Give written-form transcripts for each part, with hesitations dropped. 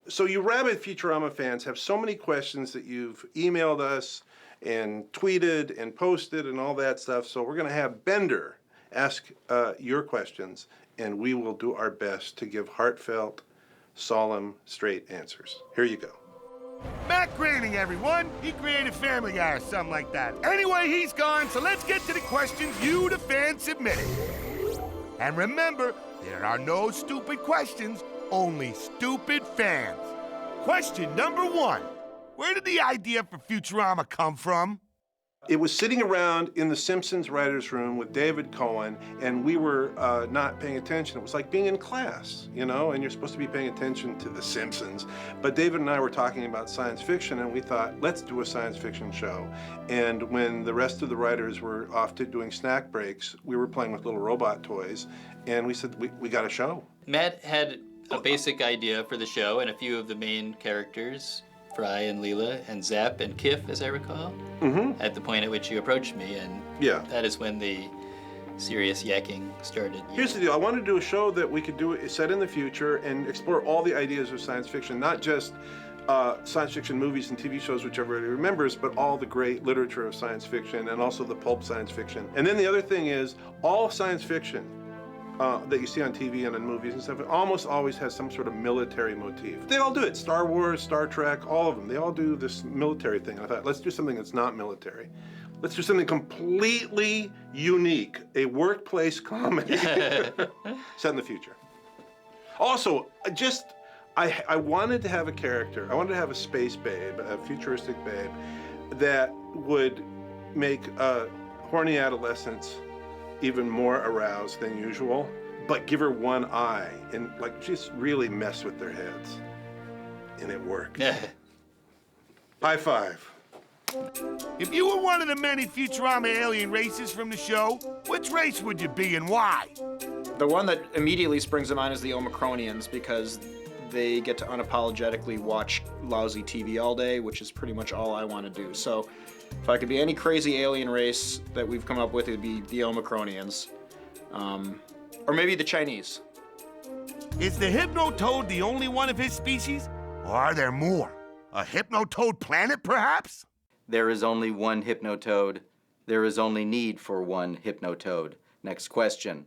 So you rabid Futurama fans have so many questions that you've emailed us and tweeted and posted and all that stuff. So we're going to have Bender ask your questions, and we will do our best to give heartfelt, solemn, straight answers. Here you go. Matt Groening, everyone. He created Family Guy or something like that. Anyway, he's gone, so let's get to the questions you, the fans, submitted. And remember, there are no stupid questions, only stupid fans. Question number 1. Where did the idea for Futurama come from? It was sitting around in the Simpsons writers' room with David Cohen, and we were not paying attention. It was like being in class, you know, and you're supposed to be paying attention to the Simpsons. But David and I were talking about science fiction, and we thought, let's do a science fiction show. And when the rest of the writers were off to doing snack breaks, we were playing with little robot toys, and we said, we got a show. Matt had a basic idea for the show, and a few of the main characters, Fry and Leela and Zap and Kif, as I recall, at the point at which you approached me, and that is when the serious yakking started. Here's the deal. I wanted to do a show that we could do set in the future and explore all the ideas of science fiction, not just science fiction movies and TV shows, which everybody remembers, but all the great literature of science fiction and also the pulp science fiction. And then the other thing is, all science fiction that you see on TV and in movies and stuff, it almost always has some sort of military motif. They all do it. Star Wars, Star Trek, all of them. They all do this military thing. I thought, let's do something that's not military. Let's do something completely unique, a workplace comedy set in the future. Also, I wanted to have a character. I wanted to have a space babe, a futuristic babe, that would make horny adolescents even more aroused than usual, but give her one eye and like just really mess with their heads. And it worked. High five. If you were one of the many Futurama alien races from the show, which race would you be and why? The one that immediately springs to mind is the Omicronians, because they get to unapologetically watch lousy TV all day, which is pretty much all I want to do. So if I could be any crazy alien race that we've come up with, it would be the Omicronians. Or maybe the Chinese. Is the Hypnotoad the only one of his species? Or are there more? A Hypnotoad planet, perhaps? There is only one Hypnotoad. There is only need for one Hypnotoad. Next question.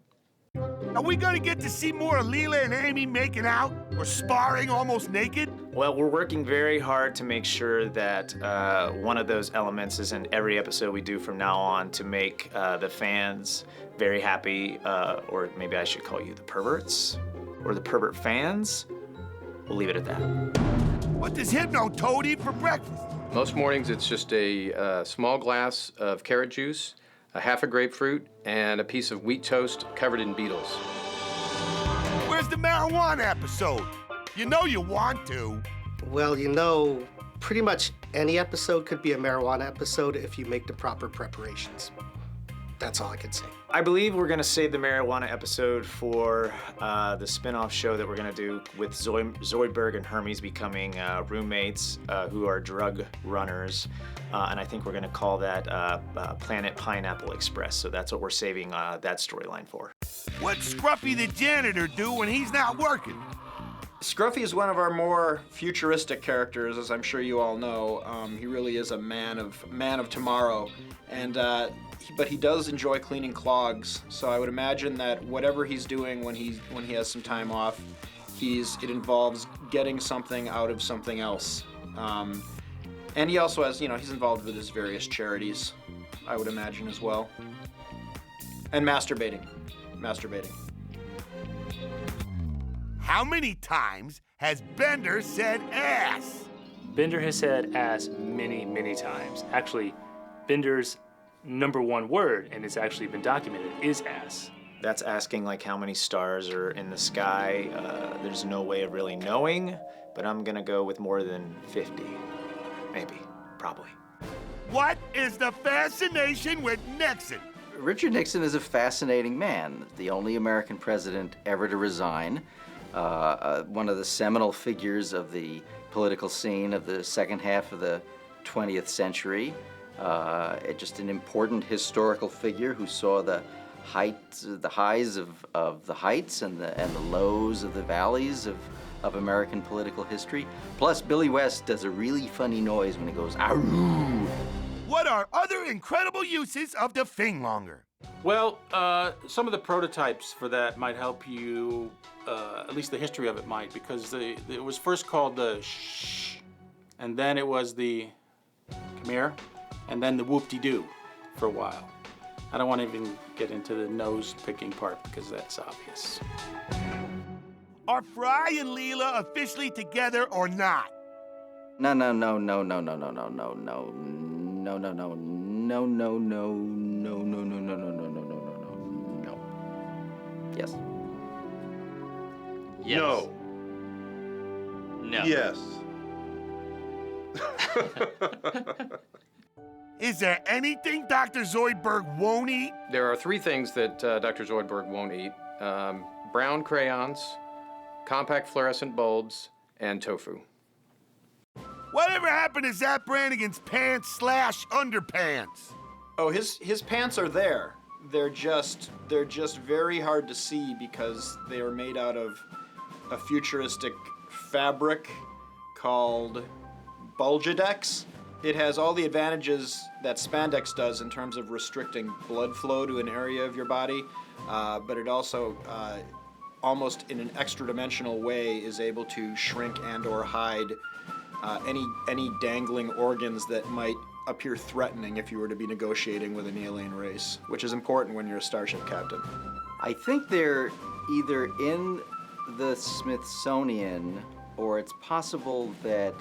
Are we gonna get to see more of Leela and Amy making out or sparring almost naked? Well, we're working very hard to make sure that one of those elements is in every episode we do from now on to make the fans very happy, or maybe I should call you the perverts, or the pervert fans. We'll leave it at that. What does Hypnotoad eat for breakfast? Most mornings it's just a small glass of carrot juice, a half a grapefruit, and a piece of wheat toast covered in beetles. Where's the marijuana episode? You know you want to. Well, you know, pretty much any episode could be a marijuana episode if you make the proper preparations. That's all I could say. I believe we're gonna save the marijuana episode for the spin-off show that we're gonna do with Zoidberg and Hermes becoming roommates who are drug runners. And I think we're gonna call that Planet Pineapple Express. So that's what we're saving that storyline for. What's Scruffy the janitor do when he's not working? Scruffy is one of our more futuristic characters, as I'm sure you all know. He really is a man of tomorrow, and but he does enjoy cleaning clogs. So I would imagine that whatever he's doing when he has some time off, it involves getting something out of something else. And he also has, he's involved with his various charities, I would imagine as well. And masturbating. How many times has Bender said ass? Bender has said ass many, many times. Actually, Bender's #1 word, and it's actually been documented, is ass. That's asking like how many stars are in the sky. There's no way of really knowing, but I'm gonna go with more than 50. Maybe, probably. What is the fascination with Nixon? Richard Nixon is a fascinating man, the only American president ever to resign, one of the seminal figures of the political scene of the second half of the 20th century, just an important historical figure who saw the highs of the heights and the lows of the valleys of of American political history. Plus, Billy West does a really funny noise when he goes, "Aroo!" What are other incredible uses of the Finglonger? Well, some of the prototypes for that might help you, at least the history of it might, because it was first called the shh, and then it was the come here, and then the whoop-de-doo for a while. I don't want to even get into the nose-picking part because that's obvious. Are Fry and Leela officially together or not? No. Yes. Yes. No. No. Yes. Is there anything Dr. Zoidberg won't eat? There are 3 things that Dr. Zoidberg won't eat. Brown crayons, compact fluorescent bulbs, and tofu. Whatever happened to Zap Brannigan's pants/underpants? Oh, his pants are there. They're just very hard to see because they are made out of a futuristic fabric called Bulgedex. It has all the advantages that spandex does in terms of restricting blood flow to an area of your body, but it also, almost in an extra-dimensional way, is able to shrink and/or hide any dangling organs that might appear threatening if you were to be negotiating with an alien race, which is important when you're a starship captain. I think they're either in the Smithsonian, or it's possible that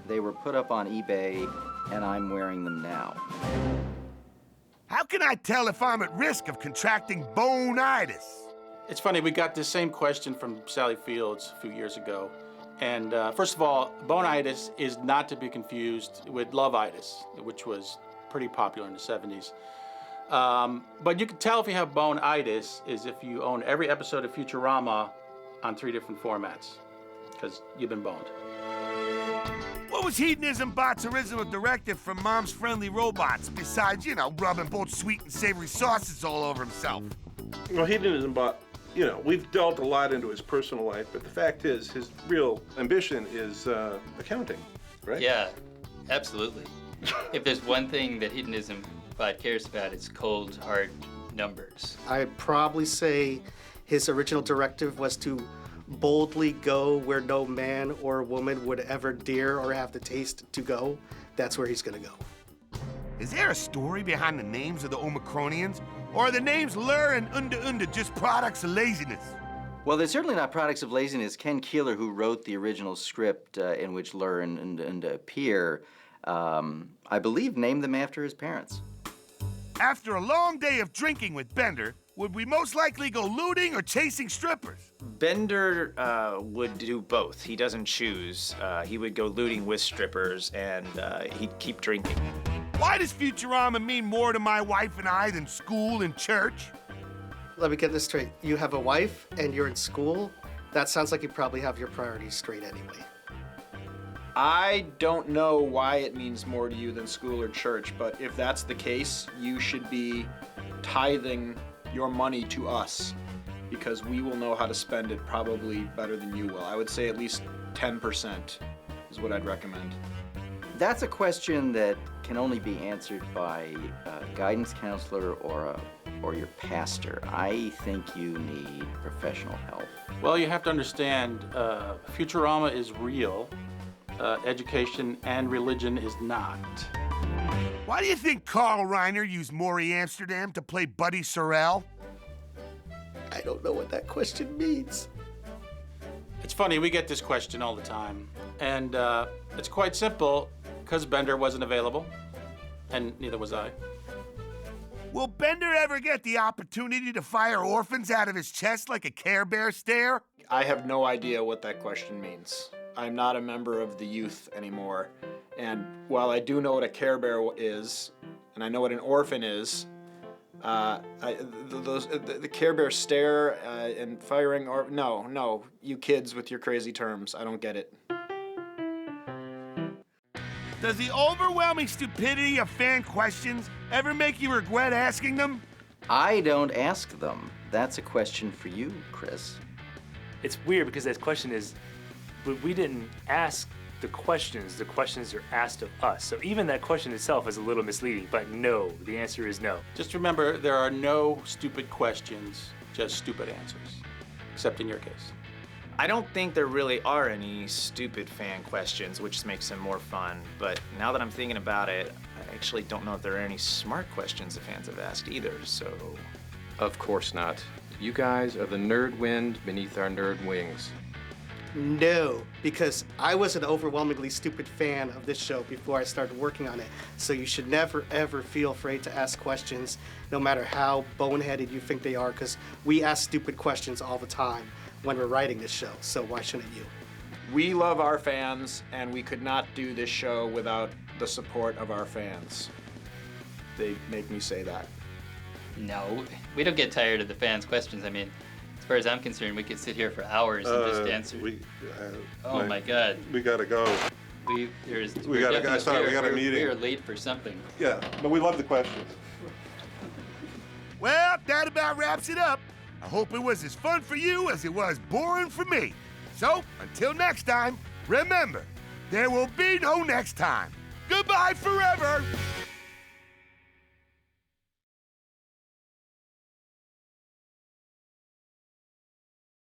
they were put up on eBay and I'm wearing them now. How can I tell if I'm at risk of contracting bone-itis? It's funny, we got this same question from Sally Fields a few years ago. And first of all, bone-itis is not to be confused with love-itis, which was pretty popular in the 70s. But you can tell if you have bone-itis is if you own every episode of Futurama on 3 different formats, because you've been boned. What was Hedonism Bot's original directive from Mom's Friendly Robots, besides, rubbing both sweet and savory sauces all over himself? Well, Hedonism Bot, we've delved a lot into his personal life, but the fact is, his real ambition is accounting, right? Yeah, absolutely. If there's one thing that Hedonism Bot cares about, it's cold, hard numbers. I'd probably say his original directive was to boldly go where no man or woman would ever dare or have the taste to go. That's where he's gonna go. Is there a story behind the names of the Omicronians? Or are the names Lur and Unda just products of laziness? Well, they're certainly not products of laziness. Ken Keeler, who wrote the original script in which Lur and Unda appear, I believe named them after his parents. After a long day of drinking with Bender, would we most likely go looting or chasing strippers? Bender would do both. He doesn't choose. He would go looting with strippers, and he'd keep drinking. Why does Futurama mean more to my wife and I than school and church? Let me get this straight. You have a wife and you're in school? That sounds like you probably have your priorities straight anyway. I don't know why it means more to you than school or church, but if that's the case, you should be tithing your money to us, because we will know how to spend it probably better than you will. I would say at least 10% is what I'd recommend. That's a question that can only be answered by a guidance counselor or your pastor. I think you need professional help. Well, you have to understand, Futurama is real. Education and religion is not. Why do you think Carl Reiner used Maury Amsterdam to play Buddy Sorrell? I don't know what that question means. It's funny, we get this question all the time. And it's quite simple, because Bender wasn't available, and neither was I. Will Bender ever get the opportunity to fire orphans out of his chest like a Care Bear stare? I have no idea what that question means. I'm not a member of the youth anymore. And while I do know what a Care Bear is, and I know what an orphan is, the Care Bear stare and firing no, you kids with your crazy terms. I don't get it. Does the overwhelming stupidity of fan questions ever make you regret asking them? I don't ask them. That's a question for you, Chris. It's weird because that question is we didn't ask the questions are asked of us. So even that question itself is a little misleading, but no, the answer is no. Just remember, there are no stupid questions, just stupid answers, except in your case. I don't think there really are any stupid fan questions, which makes them more fun. But now that I'm thinking about it, I actually don't know if there are any smart questions the fans have asked either, so... Of course not. You guys are the nerd wind beneath our nerd wings. No, because I was an overwhelmingly stupid fan of this show before I started working on it. So you should never, ever feel afraid to ask questions, no matter how boneheaded you think they are, because we ask stupid questions all the time when we're writing this show, so why shouldn't you? We love our fans, and we could not do this show without the support of our fans. They make me say that. No, we don't get tired of the fans' questions. I mean, as far as I'm concerned, we could sit here for hours and just answer. Oh my God. We gotta go. We gotta go. Sorry, we got a meeting. We are late for something. Yeah, but we love the questions. Well, that about wraps it up. I hope it was as fun for you as it was boring for me. So, until next time, remember, there will be no next time. Goodbye forever.